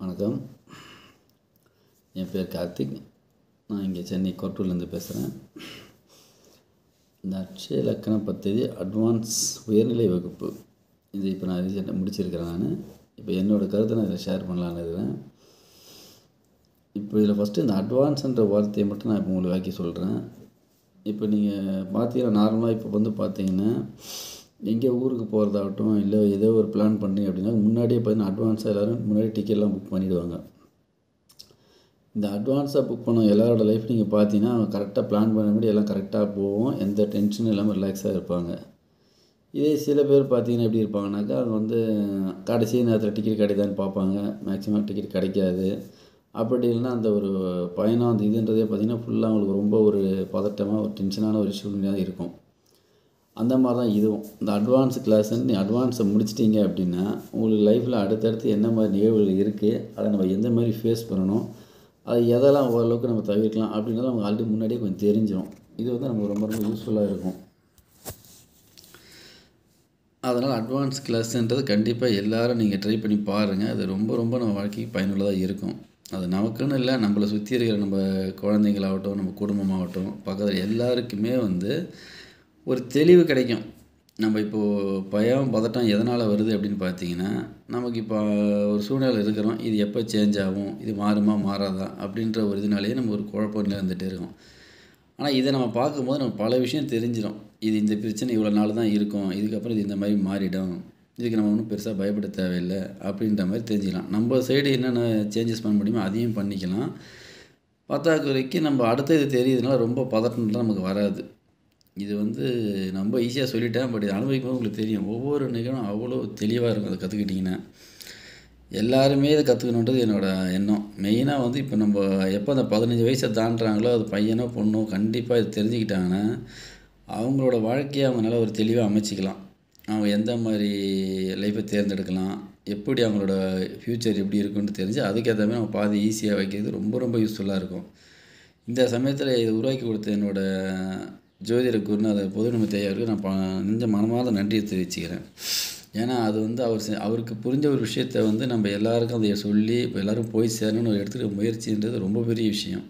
வணக்கம். என் பேர் கார்த்திக். நான் இங்கே சென்னை கொரட்டூர்லேருந்து பேசுகிறேன். இந்த அட்சய லக்கண பத்ததி அட்வான்ஸ் உயர்நிலை வகுப்பு இது இப்போ நான் ரீசெண்டாக முடிச்சிருக்கிறேன். இப்போ என்னோடய கருத்தை நான் இதில் ஷேர் பண்ணலான்னு இருக்கிறேன். இப்போ இதில் ஃபஸ்ட்டு இந்த அட்வான்ஸுன்ற வார்த்தையை மட்டும் நான் இப்போ உங்களுக்கு ஆக்கி சொல்கிறேன். இப்போ நீங்கள் பார்த்தீங்கன்னா நார்மலாக இப்போ பார்த்தீங்கன்னா எங்கே ஊருக்கு போகிறதாகட்டும் இல்லை ஏதோ ஒரு பிளான் பண்ணி அப்படின்னா முன்னாடியே பார்த்தீங்கன்னா அட்வான்ஸாக எல்லோரும் முன்னாடி டிக்கெட்லாம் புக் பண்ணிவிடுவாங்க. இந்த அட்வான்ஸாக புக் பண்ண எல்லாரோட லைஃப் நீங்கள் பார்த்தீங்கன்னா கரெக்டாக பிளான் பண்ண முடியும், எல்லாம் கரெக்டாக போகும், எந்த டென்ஷனும் இல்லாமல் ரிலாக்ஸாக இருப்பாங்க. இதே சில பேர் பார்த்தீங்கன்னா எப்படி இருப்பாங்கனாக்கா அவங்க கடைசி நேரத்தில் டிக்கெட் கிடைக்குதான்னு பார்ப்பாங்க. மேக்ஸிமம் டிக்கெட் கிடைக்காது. அப்படி இல்லைன்னா அந்த ஒரு பயணம் அந்த இதுன்றதே பார்த்திங்கன்னா ஃபுல்லாக அவங்களுக்கு ரொம்ப ஒரு பதட்டமாக ஒரு டென்ஷனான ஒரு சூழ்நிலையாக இருக்கும். அந்த மாதிரி தான் இதுவும். இந்த அட்வான்ஸ் கிளாஸ்ன்னு நீங்கள் அட்வான்ஸை முடிச்சிட்டிங்க அப்படின்னா உங்களுக்கு லைஃப்பில் அடுத்தடுத்து என்ன மாதிரி நிகழ்வுகள் இருக்குது, அதை நம்ம எந்த மாதிரி ஃபேஸ் பண்ணணும், அது எதெல்லாம் ஓரளவுக்கு நம்ம தவிர்க்கலாம் அப்படின்றத நமக்கு ஆல்ரெடி முன்னாடியே கொஞ்சம் தெரிஞ்சிடும். இது நமக்கு ரொம்ப ரொம்ப யூஸ்ஃபுல்லாக இருக்கும். அதனால் அட்வான்ஸ் கிளாஸுன்றது கண்டிப்பாக எல்லோரும் நீங்கள் ட்ரை பண்ணி பாருங்கள். அது ரொம்ப ரொம்ப நம்ம வாழ்க்கைக்கு பயனுள்ளதாக இருக்கும். அது நமக்குன்னு இல்லை, நம்மளை சுற்றி இருக்கிற நம்ம குழந்தைங்களாகட்டும், நம்ம குடும்பமாகட்டும், பக்கத்தில் எல்லாருக்குமே ஒரு தெளிவு கிடைக்கும். நம்ம இப்போது பயம் பதட்டம் எதனால் வருது அப்படின்னு பார்த்தீங்கன்னா, நமக்கு இப்போ ஒரு சூழ்நிலை இருக்கிறோம், இது எப்போ சேஞ்ச் ஆகும், இது மாறுமா மாறாதா அப்படின்ற ஒரு இதனாலேயே நம்ம ஒரு குழப்பம் இருந்துகிட்டே இருக்கோம். ஆனால் இதை நம்ம பார்க்கும்போது நம்ம பல விஷயம் தெரிஞ்சிடும். இது இந்த பிரச்சனை இவ்வளோ நாள் தான் இருக்கும், இதுக்கப்புறம் இது இந்த மாதிரி மாறிடும், இதுக்கு நம்ம ஒன்றும் பெருசாக பயப்பட தேவையில்லை அப்படின்ற மாதிரி தெரிஞ்சுக்கலாம். நம்ம சைடு என்னென்ன சேஞ்சஸ் பண்ண முடியுமோ அதையும் பண்ணிக்கலாம். பத்தாக்குறைக்கு நம்ம அடுத்த இது தெரியுதுனால ரொம்ப பதட்டம்லாம் நமக்கு வராது. இது ரொம்ப ஈஸியாக சொல்லிட்டேன், பட் இது அனுபவிக்கும்போது உங்களுக்கு தெரியும். ஒவ்வொரு நிகழும் அவ்வளோ தெளிவாக இருக்கும். அதை கற்றுக்கிட்டிங்கன்னா எல்லாருமே இதை கற்றுக்கணுன்றது என்னோடய எண்ணம். மெயினாக இப்போ நம்ம எப்போ அந்த 15 வயசை தாண்டுறாங்களோ அது பையனோ பொண்ணோ கண்டிப்பாக இது தெரிஞ்சுக்கிட்டாங்கன்னா அவங்களோட வாழ்க்கையை அவங்க நல்லா ஒரு தெளிவாக அமைச்சிக்கலாம். அவங்க எந்த மாதிரி லைஃப்பை தேர்ந்தெடுக்கலாம், எப்படி அவங்களோட ஃப்யூச்சர் எப்படி இருக்குன்னு தெரிஞ்சு அதுக்கேற்ற மாதிரி அவங்க பாதி ஈஸியாக வைக்கிறது ரொம்ப ரொம்ப யூஸ்ஃபுல்லாக இருக்கும். இந்த சமயத்தில் இதை உருவாக்கி கொடுத்த என்னோடய ஜோதிட குருநாதர் பொதுநிமித்த ஐயாவுக்கு நான் நெஞ்ச மனமார்ந்த நன்றியை தெரிவிச்சுக்கிறேன். ஏன்னா அது அவருக்கு புரிஞ்ச ஒரு விஷயத்தை நம்ம எல்லாருக்கும் அதை சொல்லி இப்போ எல்லோரும் போய் சேரணும்னு ஒரு எடுத்துகிற முயற்சின்றது ரொம்ப பெரிய விஷயம்.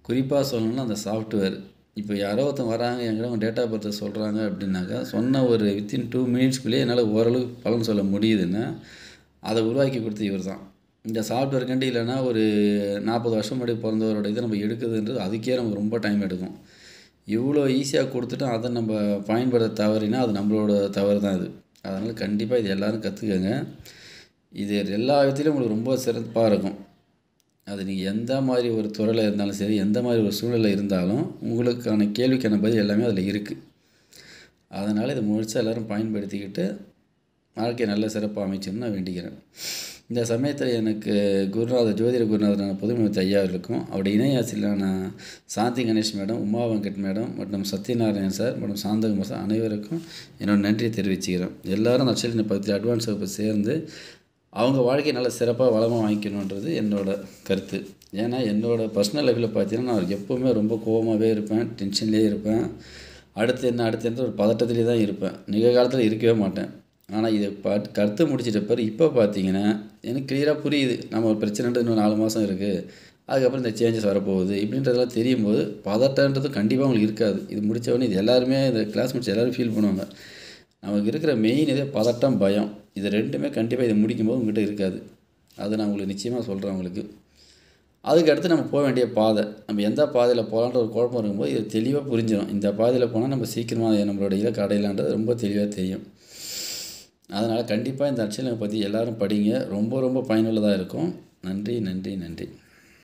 குறிப்பாக சொல்லணும்னா அந்த சாஃப்ட்வேர். இப்போ யாரோ ஒருத்தன் வராங்க என்கிட்ட அவங்க டேட் ஆஃப் பர்த்தை சொல்கிறாங்க அப்படின்னாக்கா சொன்ன ஒரு வித்தின் 2 மினிட்ஸ்க்குள்ளேயே என்னால் ஓரளவுக்கு பலன் சொல்ல முடியுதுன்னா அதை உருவாக்கி கொடுத்து இவர் தான். இந்த சாஃப்ட்வேர் கண்டி இல்லைன்னா ஒரு 40 வருஷம் முன்னாடி பிறந்தவரோட இதை நம்ம எடுக்குதுன்றது அதுக்கே நமக்கு ரொம்ப டைம் எடுக்கும். இவ்வளோ ஈஸியாக கொடுத்துட்டு அதை நம்ம பயன்படுத்த தவறினா அது நம்மளோட தவறு தான் அது. அதனால் கண்டிப்பாக இது எல்லோரும் கற்றுக்கங்க. இது எல்லா விதத்துலையும் உங்களுக்கு ரொம்ப சிறப்பாக இருக்கும். அது நீங்கள் எந்த மாதிரி ஒரு துறையில் இருந்தாலும் சரி, எந்த மாதிரி ஒரு சூழ்நிலை இருந்தாலும் உங்களுக்கான கேள்விக்கான பதில் எல்லாமே அதில் இருக்குது. அதனால் இதை முழுசாக எல்லோரும் பயன்படுத்திக்கிட்டு வாழ்க்கையை நல்ல சிறப்பாக அமைச்சணும்னு நான் வேண்டிக்கிறேன். இந்த சமயத்தில் எனக்கு ஜோதிட குருநாதரான பொதுநிமித்த ஐயா இருக்கும், அவருடைய இணையாசிரியரான சாந்தி கணேஷ் மேடம், உமா வெங்கட் மேடம் மற்றும் சத்யநாராயணன் சார் மற்றும் சாந்தகுமார் சார் அனைவருக்கும் என்னோட நன்றியை தெரிவிச்சுக்கிறேன். எல்லோரும் அட்சய பற்றி அட்வான்ஸ் வகுப்பு சேர்ந்து அவங்க வாழ்க்கையை நல்ல சிறப்பாக வளமாக வாங்கிக்கணுன்றது என்னோடய கருத்து. ஏன்னா என்னோடய பர்சனல் லைஃப்பில் பார்த்தீங்கன்னா நான் எப்போவுமே ரொம்ப கோபமாகவே இருப்பேன், டென்ஷன்லேயே இருப்பேன், அடுத்து என்ன ஒரு பதட்டத்துலேயே தான் இருப்பேன், நிகழ்காலத்தில் இருக்கவே மாட்டேன். ஆனால் இதை கருத்து முடிச்சிட்ட பிறகு இப்போ பார்த்தீங்கன்னா எனக்கு கிளியராக புரியுது. நம்ம ஒரு பிரச்சனைன்றது இன்னும் 4 மாதம் இருக்குது, அதுக்கப்புறம் இந்த சேஞ்சஸ் வரப்போகுது இப்படின்றதெல்லாம் தெரியும்போது பதட்டன்றது கண்டிப்பாக அவங்களுக்கு இருக்காது. இது முடித்தவொடனே இது எல்லாருமே இந்த கிளாஸ் முடிச்சு எல்லோரும் ஃபீல் பண்ணுவாங்க. நமக்கு இருக்கிற மெயின் இதே பதட்டம், பயம், இது ரெண்டுமே கண்டிப்பாக இதை முடிக்கும்போது உங்கள்கிட்ட இருக்காது. அதை நான் உங்களுக்கு நிச்சயமாக சொல்கிறேன். உங்களுக்கு அதுக்கடுத்து நம்ம போக வேண்டிய பாதை, நம்ம எந்த பாதையில் போகலான்ற ஒரு குழப்பம் இருக்கும்போது இது தெளிவாக புரிஞ்சிடும். இந்த பாதையில் போனால் நம்ம சீக்கிரமாக நம்மளோட இலக்கு அடையலான்றது ரொம்ப தெளிவாக தெரியும். அதனால் கண்டிப்பாக இந்த அட்சய பற்றி எல்லோரும் படிங்க. ரொம்ப ரொம்ப பயனுள்ளதாக இருக்கும். நன்றி நன்றி நன்றி.